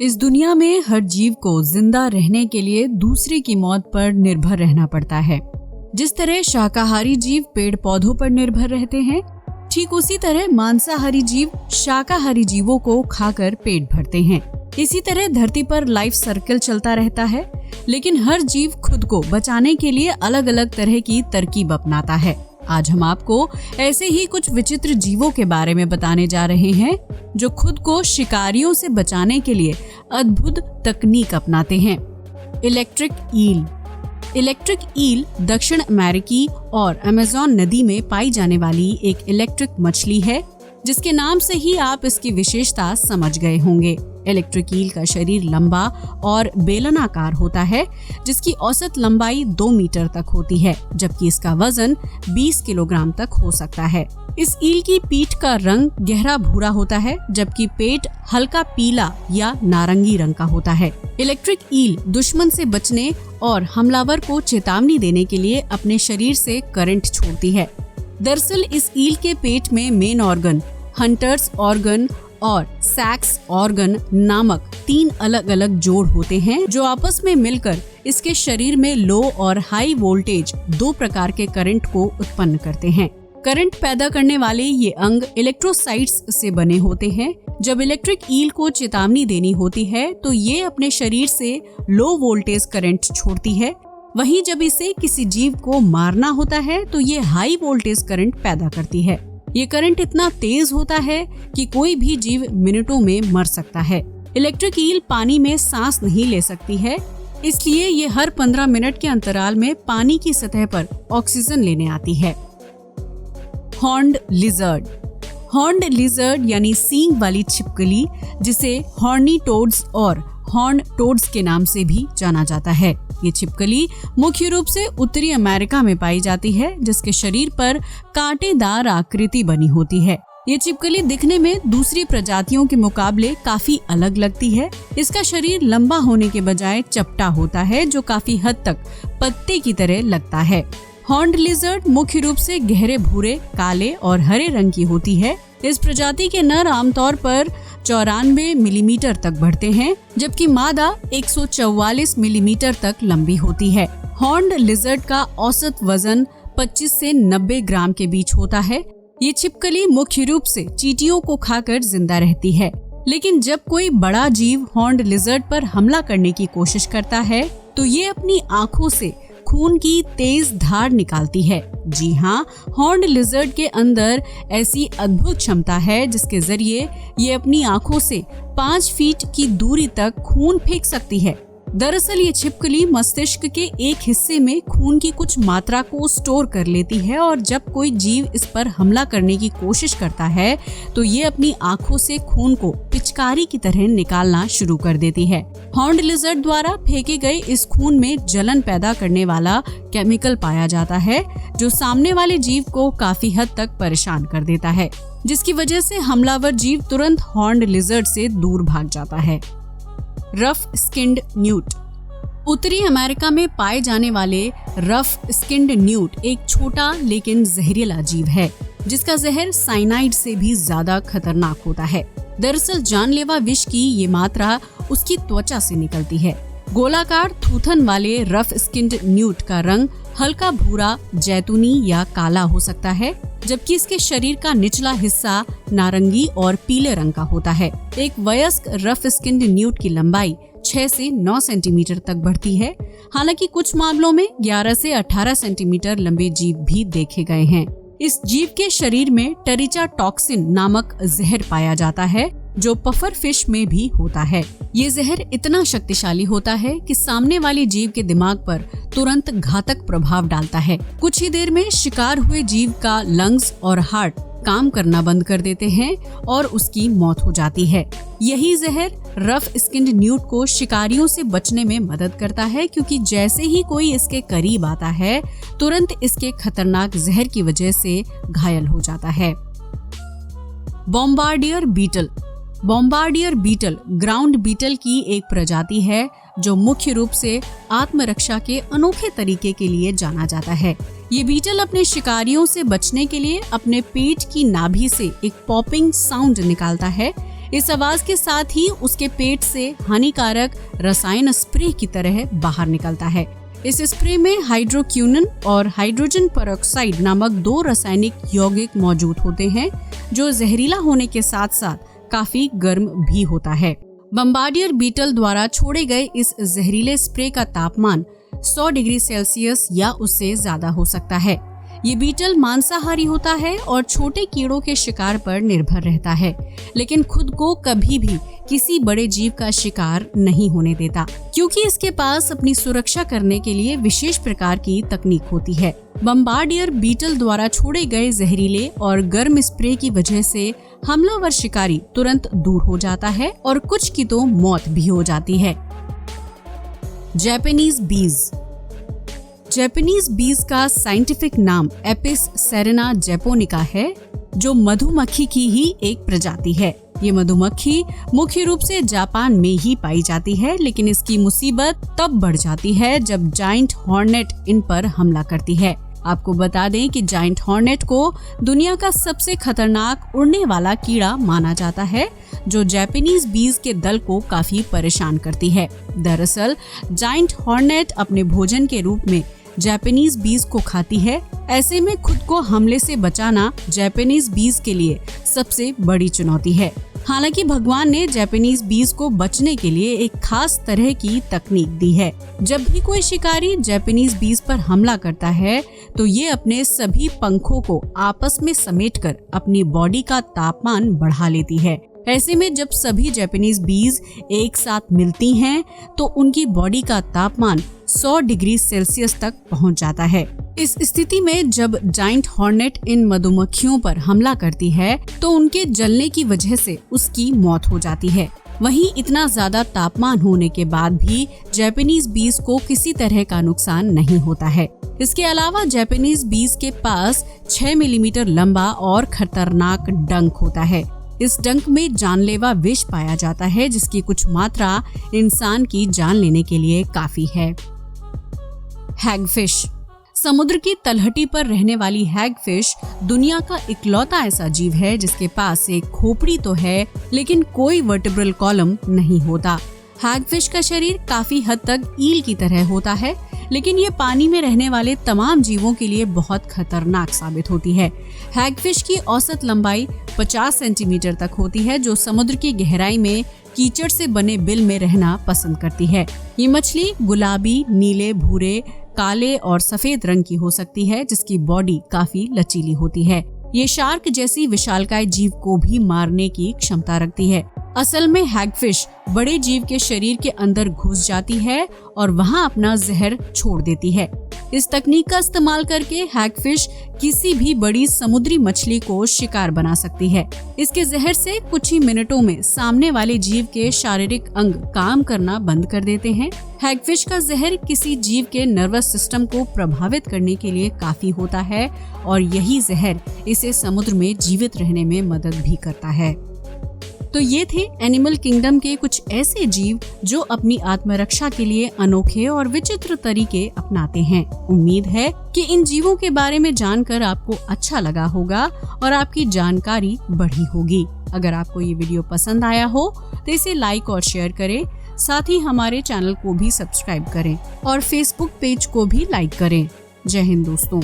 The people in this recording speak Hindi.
इस दुनिया में हर जीव को जिंदा रहने के लिए दूसरे की मौत पर निर्भर रहना पड़ता है। जिस तरह शाकाहारी जीव पेड़ पौधों पर निर्भर रहते हैं, ठीक उसी तरह मांसाहारी जीव शाकाहारी जीवों को खाकर पेट भरते हैं। इसी तरह धरती पर लाइफ सर्कल चलता रहता है, लेकिन हर जीव खुद को बचाने के लिए अलग अलग तरह की तरकीब अपनाता है। आज हम आपको ऐसे ही कुछ विचित्र जीवों के बारे में बताने जा रहे हैं जो खुद को शिकारियों से बचाने के लिए अद्भुत तकनीक अपनाते हैं। Electric eel. इलेक्ट्रिक ईल दक्षिण अमेरिकी और अमेज़न नदी में पाई जाने वाली एक इलेक्ट्रिक मछली है, जिसके नाम से ही आप इसकी विशेषता समझ गए होंगे। इलेक्ट्रिक ईल का शरीर लंबा और बेलनाकार होता है, जिसकी औसत लंबाई 2 मीटर तक होती है, जबकि इसका वजन 20 किलोग्राम तक हो सकता है। इस ईल की पीठ का रंग गहरा भूरा होता है, जबकि पेट हल्का पीला या नारंगी रंग का होता है। इलेक्ट्रिक ईल दुश्मन से बचने और हमलावर को चेतावनी देने के लिए अपने शरीर से करंट छोड़ती है। दरअसल इस ईल के पेट में मेन ऑर्गन, हंटर्स ऑर्गन और सैक्स ऑर्गन नामक 3 अलग अलग जोड़ होते हैं, जो आपस में मिलकर इसके शरीर में लो और हाई वोल्टेज 2 प्रकार के करंट को उत्पन्न करते हैं। करंट पैदा करने वाले ये अंग इलेक्ट्रोसाइट्स से बने होते हैं। जब इलेक्ट्रिक ईल को चेतावनी देनी होती है तो ये अपने शरीर से लो वोल्टेज करंट छोड़ती है। वहीं जब इसे किसी जीव को मारना होता है तो ये हाई वोल्टेज करंट पैदा करती है। ये करंट इतना तेज होता है कि कोई भी जीव मिनटों में मर सकता है। इलेक्ट्रिक ईल पानी में सांस नहीं ले सकती है, इसलिए ये हर 15 मिनट के अंतराल में पानी की सतह पर ऑक्सीजन लेने आती है। Horned lizard. हॉर्न्ड लिजर्ड यानी सींग वाली छिपकली, जिसे हॉर्नी टोड्स और हॉर्न टोड्स के नाम से भी जाना जाता है। ये छिपकली मुख्य रूप से उत्तरी अमेरिका में पाई जाती है, जिसके शरीर पर कांटेदार आकृति बनी होती है। ये छिपकली दिखने में दूसरी प्रजातियों के मुकाबले काफी अलग लगती है। इसका शरीर लंबा होने के बजाय चपटा होता है, जो काफी हद तक पत्ते की तरह लगता है। हॉर्न्ड लिजर्ड मुख्य रूप से गहरे भूरे, काले और हरे रंग की होती है। इस प्रजाति के नर आमतौर पर 94 मिलीमीटर तक बढ़ते हैं, जबकि मादा 144 मिलीमीटर तक लंबी होती है। हॉर्न्ड लिजर्ड का औसत वजन 25 से 90 ग्राम के बीच होता है। ये छिपकली मुख्य रूप से चींटियों को खाकर जिंदा रहती है, लेकिन जब कोई बड़ा जीव हॉर्न्ड लिजर्ड पर हमला करने की कोशिश करता है तो ये अपनी आंखों से खून की तेज धार निकालती है। जी हाँ, हॉर्न्ड लिजर्ड के अंदर ऐसी अद्भुत क्षमता है जिसके जरिए ये अपनी आंखों से 5 फीट की दूरी तक खून फेंक सकती है। दरअसल ये छिपकली मस्तिष्क के एक हिस्से में खून की कुछ मात्रा को स्टोर कर लेती है, और जब कोई जीव इस पर हमला करने की कोशिश करता है तो ये अपनी आंखों से खून को पिचकारी की तरह निकालना शुरू कर देती है। हॉर्न्ड लिजर्ड द्वारा फेंके गए इस खून में जलन पैदा करने वाला केमिकल पाया जाता है, जो सामने वाले जीव को काफी हद तक परेशान कर देता है, जिसकी वजह से हमलावर जीव तुरंत हॉर्न्ड लिजर्ड से दूर भाग जाता है। Rough skinned newt. उत्तरी अमेरिका में पाए जाने वाले रफ स्किन्ड न्यूट एक छोटा लेकिन जहरीला जीव है, जिसका जहर साइनाइड से भी ज्यादा खतरनाक होता है। दरअसल जानलेवा विष की ये मात्रा उसकी त्वचा से निकलती है। गोलाकार थूथन वाले रफ स्किन्ड न्यूट का रंग हल्का भूरा, जैतूनी या काला हो सकता है, जबकि इसके शरीर का निचला हिस्सा नारंगी और पीले रंग का होता है। एक वयस्क रफ स्किन्ड न्यूट की लंबाई 6 से 9 सेंटीमीटर तक बढ़ती है। हालांकि कुछ मामलों में 11 से 18 सेंटीमीटर लंबे जीव भी देखे गए हैं। इस जीव के शरीर में टेरिचा टॉक्सिन नामक जहर पाया जाता है, जो पफर फिश में भी होता है। ये जहर इतना शक्तिशाली होता है कि सामने वाले जीव के दिमाग पर तुरंत घातक प्रभाव डालता है। कुछ ही देर में शिकार हुए जीव का लंग्स और हार्ट काम करना बंद कर देते हैं और उसकी मौत हो जाती है। यही जहर रफ स्किन्ड न्यूट को शिकारियों से बचने में मदद करता है, क्योंकि जैसे ही कोई इसके करीब आता है तुरंत इसके खतरनाक जहर की वजह से घायल हो जाता है। Bombardier beetle. Bombardier beetle ground beetle की एक प्रजाति है, जो मुख्य रूप से आत्मरक्षा के अनोखे तरीके के लिए जाना जाता है। ये बीटल अपने शिकारियों से बचने के लिए अपने पेट की नाभि से एक पॉपिंग साउंड निकालता है। इस आवाज के साथ ही उसके पेट से हानिकारक रसायन स्प्रे की तरह बाहर निकलता है। इस स्प्रे में हाइड्रोक्विनोन और हाइड्रोजन पेरोक्साइड नामक 2 रासायनिक यौगिक मौजूद होते हैं, जो जहरीला होने के साथ साथ काफी गर्म भी होता है। बम्बार्डियर बीटल द्वारा छोड़े गए इस जहरीले स्प्रे का तापमान 100 डिग्री सेल्सियस या उससे ज्यादा हो सकता है। ये बीटल मांसाहारी होता है और छोटे कीड़ों के शिकार पर निर्भर रहता है, लेकिन खुद को कभी भी किसी बड़े जीव का शिकार नहीं होने देता, क्योंकि इसके पास अपनी सुरक्षा करने के लिए विशेष प्रकार की तकनीक होती है। बम्बार्डियर बीटल द्वारा छोड़े गए जहरीले और गर्म स्प्रे की वजह से हमलावर शिकारी तुरंत दूर हो जाता है और कुछ की तो मौत भी हो जाती है। जापानीज बीज। जापानीज बीज का साइंटिफिक नाम एपिस सेरेना जैपोनिका है, जो मधुमक्खी की ही एक प्रजाति है। ये मधुमक्खी मुख्य रूप से जापान में ही पाई जाती है, लेकिन इसकी मुसीबत तब बढ़ जाती है जब जायंट हॉर्नेट इन पर हमला करती है। आपको बता दें कि जायंट हॉर्नेट को दुनिया का सबसे खतरनाक उड़ने वाला कीड़ा माना जाता है, जो जापानीज बीज के दल को काफी परेशान करती है। दरअसल जायंट हॉर्नेट अपने भोजन के रूप में जापानीज बीज को खाती है। ऐसे में खुद को हमले से बचाना जापानीज बीज के लिए सबसे बड़ी चुनौती है। हालांकि भगवान ने जापानीज बीज को बचने के लिए एक खास तरह की तकनीक दी है। जब भी कोई शिकारी जापानीज बीज पर हमला करता है तो ये अपने सभी पंखों को आपस में समेटकर अपनी बॉडी का तापमान बढ़ा लेती है। ऐसे में जब सभी जापानीज बीज एक साथ मिलती हैं तो उनकी बॉडी का तापमान 100 डिग्री सेल्सियस तक पहुंच जाता है। इस स्थिति में जब जायंट हॉर्नेट इन मधुमक्खियों पर हमला करती है तो उनके जलने की वजह से उसकी मौत हो जाती है। वहीं इतना ज्यादा तापमान होने के बाद भी जापानीज बीज को किसी तरह का नुकसान नहीं होता है। इसके अलावा जापानीज बीज के पास 6 मिलीमीटर लंबा और खतरनाक डंक होता है। इस डंक में जानलेवा विष पाया जाता है, जिसकी कुछ मात्रा इंसान की जान लेने के लिए काफी है। हैगफिश। समुद्र की तलहटी पर रहने वाली हैगफिश दुनिया का इकलौता ऐसा जीव है जिसके पास एक खोपड़ी तो है, लेकिन कोई वर्टिब्रल कॉलम नहीं होता। हैगफिश का शरीर काफी हद तक ईल की तरह होता है, लेकिन ये पानी में रहने वाले तमाम जीवों के लिए बहुत खतरनाक साबित होती है। हैगफिश की औसत लंबाई 50 सेंटीमीटर तक होती है, जो समुद्र की गहराई में कीचड़ से बने बिल में रहना पसंद करती है। ये मछली गुलाबी, नीले, भूरे, काले और सफेद रंग की हो सकती है, जिसकी बॉडी काफी लचीली होती है। ये शार्क जैसी विशालकाय जीव को भी मारने की क्षमता रखती है। असल में हैगफिश बड़े जीव के शरीर के अंदर घुस जाती है और वहां अपना जहर छोड़ देती है। इस तकनीक का इस्तेमाल करके हैगफिश किसी भी बड़ी समुद्री मछली को शिकार बना सकती है। इसके जहर से कुछ ही मिनटों में सामने वाले जीव के शारीरिक अंग काम करना बंद कर देते हैं। हैगफिश का जहर किसी जीव के नर्वस सिस्टम को प्रभावित करने के लिए काफी होता है और यही जहर इसे समुद्र में जीवित रहने में मदद भी करता है। तो ये थे एनिमल किंगडम के कुछ ऐसे जीव जो अपनी आत्मरक्षा के लिए अनोखे और विचित्र तरीके अपनाते हैं। उम्मीद है कि इन जीवों के बारे में जानकर आपको अच्छा लगा होगा और आपकी जानकारी बढ़ी होगी। अगर आपको ये वीडियो पसंद आया हो तो इसे लाइक और शेयर करें, साथ ही हमारे चैनल को भी सब्सक्राइब करें और फेसबुक पेज को भी लाइक करें। जय हिंद दोस्तों।